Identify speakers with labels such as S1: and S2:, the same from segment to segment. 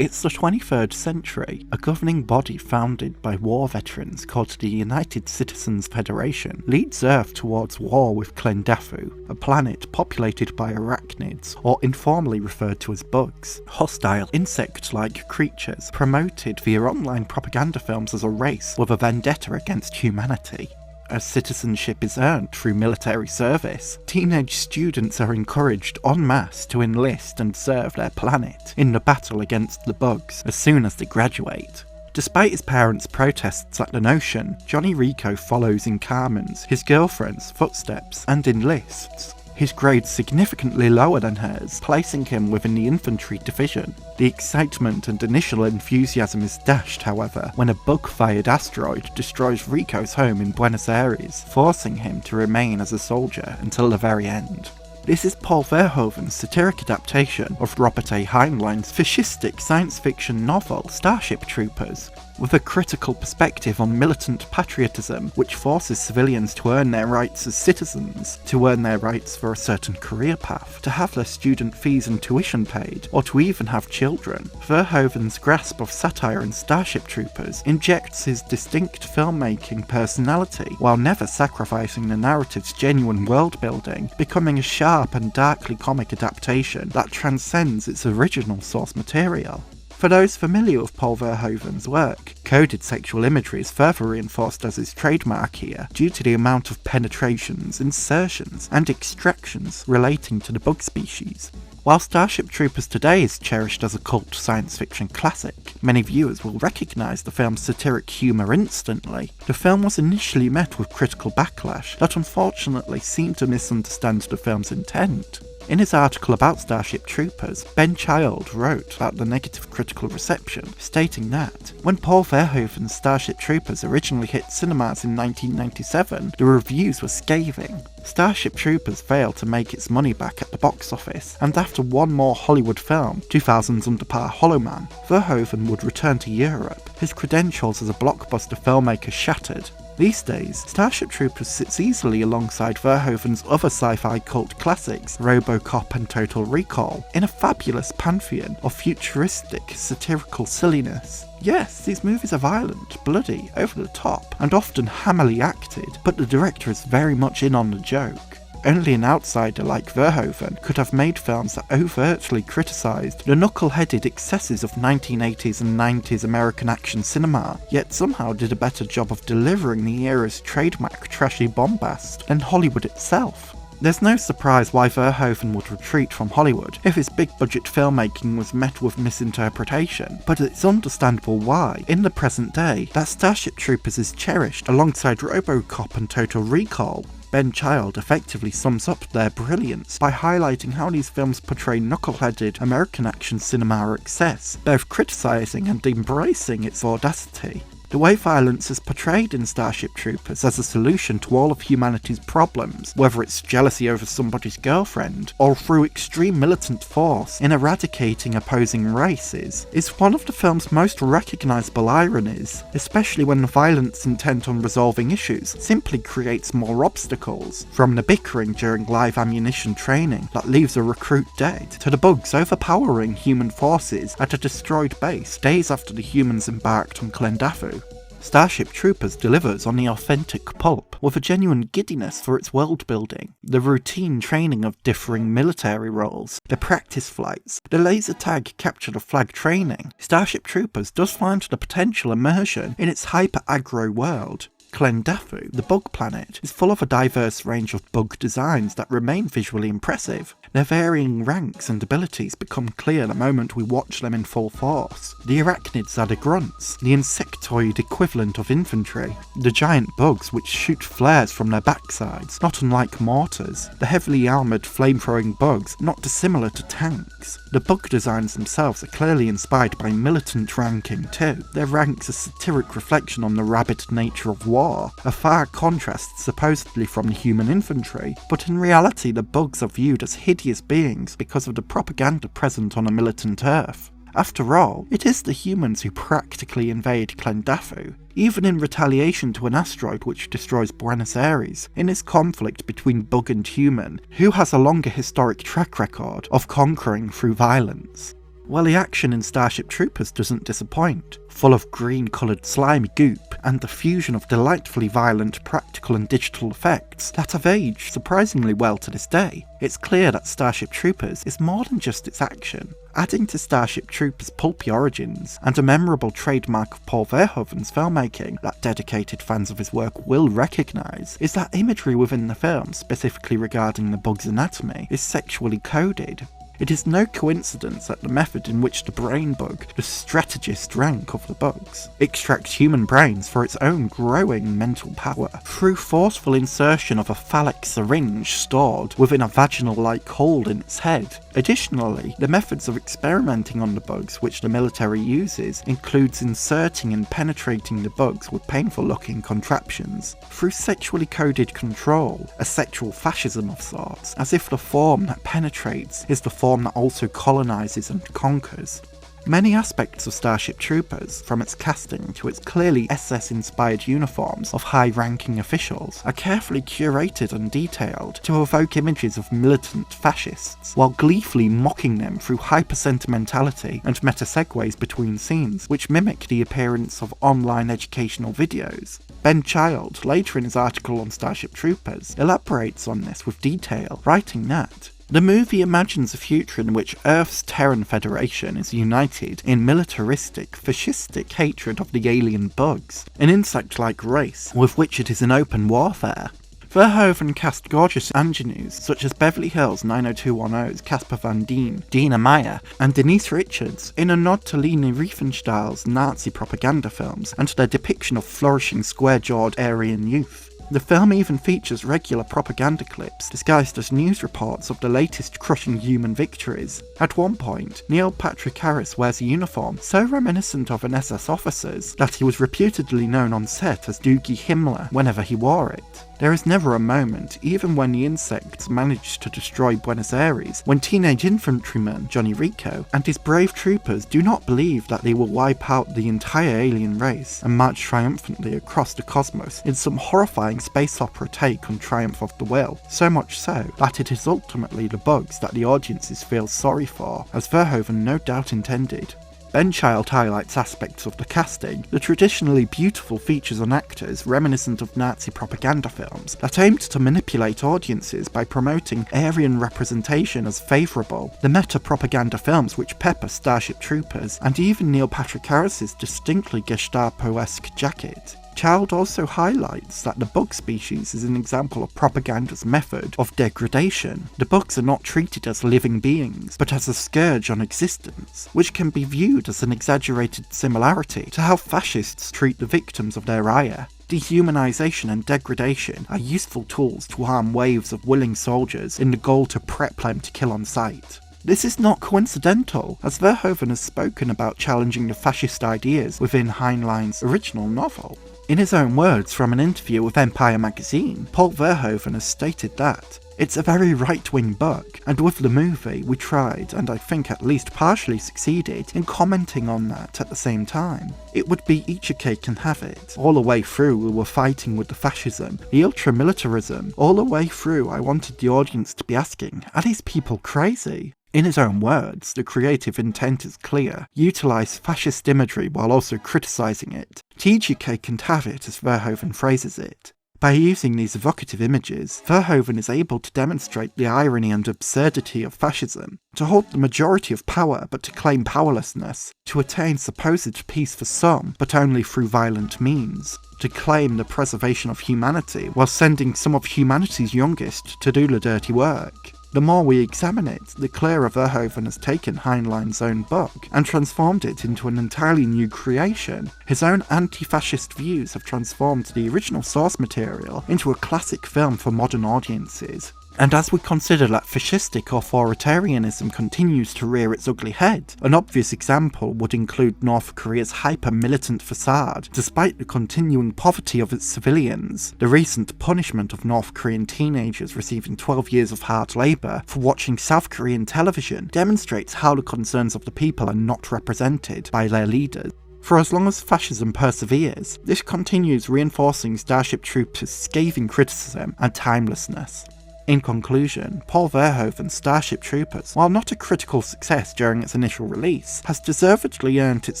S1: It's the 23rd century. A governing body founded by war veterans called the United Citizens Federation leads Earth towards war with Klendafu, a planet populated by arachnids, or informally referred to as bugs, hostile insect-like creatures promoted via online propaganda films as a race with a vendetta against humanity. As citizenship is earned through military service, teenage students are encouraged en masse to enlist and serve their planet in the battle against the bugs as soon as they graduate. Despite his parents' protests at the notion, Johnny Rico follows in Carmen's, his girlfriend's, footsteps and enlists. His grades significantly lower than hers, placing him within the infantry division. The excitement and initial enthusiasm is dashed, however, when a bug-fired asteroid destroys Rico's home in Buenos Aires, forcing him to remain as a soldier until the very end. This is Paul Verhoeven's satiric adaptation of Robert A. Heinlein's fascistic science fiction novel Starship Troopers, with a critical perspective on militant patriotism which forces civilians to earn their rights as citizens, to earn their rights for a certain career path, to have their student fees and tuition paid, or to even have children. Verhoeven's grasp of satire in Starship Troopers injects his distinct filmmaking personality while never sacrificing the narrative's genuine world building, becoming a sharp and darkly comic adaptation that transcends its original source material. For those familiar with Paul Verhoeven's work, coded sexual imagery is further reinforced as his trademark here due to the amount of penetrations, insertions, and extractions relating to the bug species. While Starship Troopers today is cherished as a cult science fiction classic, many viewers will recognise the film's satiric humour instantly. The film was initially met with critical backlash that unfortunately seemed to misunderstand the film's intent. In his article about Starship Troopers, Ben Child wrote about the negative critical reception, stating that, when Paul Verhoeven's Starship Troopers originally hit cinemas in 1997, the reviews were scathing. Starship Troopers failed to make its money back at the box office, and after one more Hollywood film, 2000's Under Par Hollow Man, Verhoeven would return to Europe, his credentials as a blockbuster filmmaker shattered. These days, Starship Troopers sits easily alongside Verhoeven's other sci-fi cult classics, RoboCop and Total Recall, in a fabulous pantheon of futuristic, satirical silliness. Yes, these movies are violent, bloody, over the top, and often hammily acted, but the director is very much in on the joke. Only an outsider like Verhoeven could have made films that overtly criticised the knuckle-headed excesses of 1980s and 90s American action cinema, yet somehow did a better job of delivering the era's trademark trashy bombast than Hollywood itself. There's no surprise why Verhoeven would retreat from Hollywood if his big-budget filmmaking was met with misinterpretation, but it's understandable why, in the present day, that Starship Troopers is cherished alongside RoboCop and Total Recall. Ben Child effectively sums up their brilliance by highlighting how these films portray knuckle-headed American action cinema excess, both criticising and embracing its audacity. The way violence is portrayed in Starship Troopers as a solution to all of humanity's problems, whether it's jealousy over somebody's girlfriend, or through extreme militant force in eradicating opposing races, is one of the film's most recognisable ironies, especially when the violence intent on resolving issues simply creates more obstacles, from the bickering during live ammunition training that leaves a recruit dead, to the bugs overpowering human forces at a destroyed base days after the humans embarked on Klendafu. Starship Troopers delivers on the authentic pulp, with a genuine giddiness for its world building, the routine training of differing military roles, the practice flights, the laser tag capture the flag training. Starship Troopers does find the potential immersion in its hyper-aggro world. Klendafu, the bug planet, is full of a diverse range of bug designs that remain visually impressive. Their varying ranks and abilities become clear the moment we watch them in full force. The arachnids are the grunts, the insectoid equivalent of infantry, the giant bugs which shoot flares from their backsides, not unlike mortars, the heavily armoured flame-throwing bugs not dissimilar to tanks. The bug designs themselves are clearly inspired by militant ranking too. Their ranks a satiric reflection on the rabid nature of war, a far contrast supposedly from the human infantry, but in reality the bugs are viewed as hideous beings because of the propaganda present on a militant Earth. After all, it is the humans who practically invade Klendafu, even in retaliation to an asteroid which destroys Buenos Aires, in this conflict between bug and human, who has a longer historic track record of conquering through violence. Well, the action in Starship Troopers doesn't disappoint. Full of green-coloured slimy goop and the fusion of delightfully violent practical and digital effects that have aged surprisingly well to this day, it's clear that Starship Troopers is more than just its action. Adding to Starship Troopers' pulpy origins, and a memorable trademark of Paul Verhoeven's filmmaking that dedicated fans of his work will recognise, is that imagery within the film, specifically regarding the bug's anatomy, is sexually coded. It is no coincidence that the method in which the brain bug, the strategist rank of the bugs, extracts human brains for its own growing mental power, through forceful insertion of a phallic syringe stored within a vaginal-like hole in its head. Additionally, the methods of experimenting on the bugs which the military uses includes inserting and penetrating the bugs with painful-looking contraptions, through sexually coded control, a sexual fascism of sorts, as if the form that penetrates is the form that also colonises and conquers. Many aspects of Starship Troopers, from its casting to its clearly SS-inspired uniforms of high-ranking officials, are carefully curated and detailed to evoke images of militant fascists, while gleefully mocking them through hyper-sentimentality and meta-segues between scenes, which mimic the appearance of online educational videos. Ben Child, later in his article on Starship Troopers, elaborates on this with detail, writing that the movie imagines a future in which Earth's Terran Federation is united in militaristic, fascistic hatred of the alien bugs, an insect-like race with which it is in open warfare. Verhoeven cast gorgeous ingenues such as Beverly Hills 90210's Casper Van Dien, Dina Meyer, and Denise Richards in a nod to Leni Riefenstahl's Nazi propaganda films and their depiction of flourishing square-jawed Aryan youth. The film even features regular propaganda clips disguised as news reports of the latest crushing human victories. At one point, Neil Patrick Harris wears a uniform so reminiscent of an SS officer's that he was reputedly known on set as Doogie Himmler whenever he wore it. There is never a moment, even when the insects manage to destroy Buenos Aires, when teenage infantryman Johnny Rico and his brave troopers do not believe that they will wipe out the entire alien race and march triumphantly across the cosmos in some horrifying space opera take on Triumph of the Will, so much so that it is ultimately the bugs that the audiences feel sorry for, as Verhoeven no doubt intended. Ben Child highlights aspects of the casting, the traditionally beautiful features on actors reminiscent of Nazi propaganda films that aimed to manipulate audiences by promoting Aryan representation as favourable, the meta-propaganda films which pepper Starship Troopers, and even Neil Patrick Harris's distinctly Gestapo-esque jacket. Child also highlights that the bug species is an example of propaganda's method of degradation. The bugs are not treated as living beings, but as a scourge on existence, which can be viewed as an exaggerated similarity to how fascists treat the victims of their ire. Dehumanization and degradation are useful tools to arm waves of willing soldiers in the goal to prep them to kill on sight. This is not coincidental, as Verhoeven has spoken about challenging the fascist ideas within Heinlein's original novel. In his own words from an interview with Empire magazine, Paul Verhoeven has stated that it's a very right-wing book, and with the movie we tried, and I think at least partially succeeded, in commenting on that at the same time. It would be eat your cake and have it. All the way through we were fighting with the fascism, the ultra-militarism. All the way through I wanted the audience to be asking, are these people crazy? In his own words, the creative intent is clear. Utilise fascist imagery while also criticising it. To eat your cake and have it, as Verhoeven phrases it. By using these evocative images, Verhoeven is able to demonstrate the irony and absurdity of fascism, to hold the majority of power but to claim powerlessness, to attain supposed peace for some but only through violent means, to claim the preservation of humanity while sending some of humanity's youngest to do the dirty work. The more we examine it, the clearer Verhoeven has taken Heinlein's own book and transformed it into an entirely new creation. His own anti-fascist views have transformed the original source material into a classic film for modern audiences. And as we consider that fascistic authoritarianism continues to rear its ugly head, an obvious example would include North Korea's hyper-militant facade, despite the continuing poverty of its civilians. The recent punishment of North Korean teenagers receiving 12 years of hard labour for watching South Korean television demonstrates how the concerns of the people are not represented by their leaders. For as long as fascism perseveres, this continues reinforcing Starship Troopers' scathing criticism and timelessness. In conclusion, Paul Verhoeven's Starship Troopers, while not a critical success during its initial release, has deservedly earned its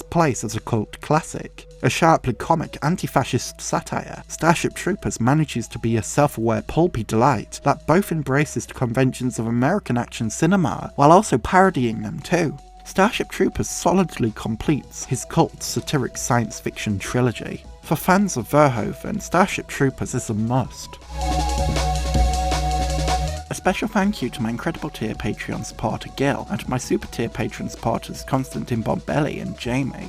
S1: place as a cult classic. A sharply comic anti-fascist satire, Starship Troopers manages to be a self-aware pulpy delight that both embraces the conventions of American action cinema while also parodying them too. Starship Troopers solidly completes his cult satiric science fiction trilogy. For fans of Verhoeven, Starship Troopers is a must. A special thank you to my incredible tier Patreon supporter Gil, and to my super tier patron supporters Constantine Bombelli and Jamie.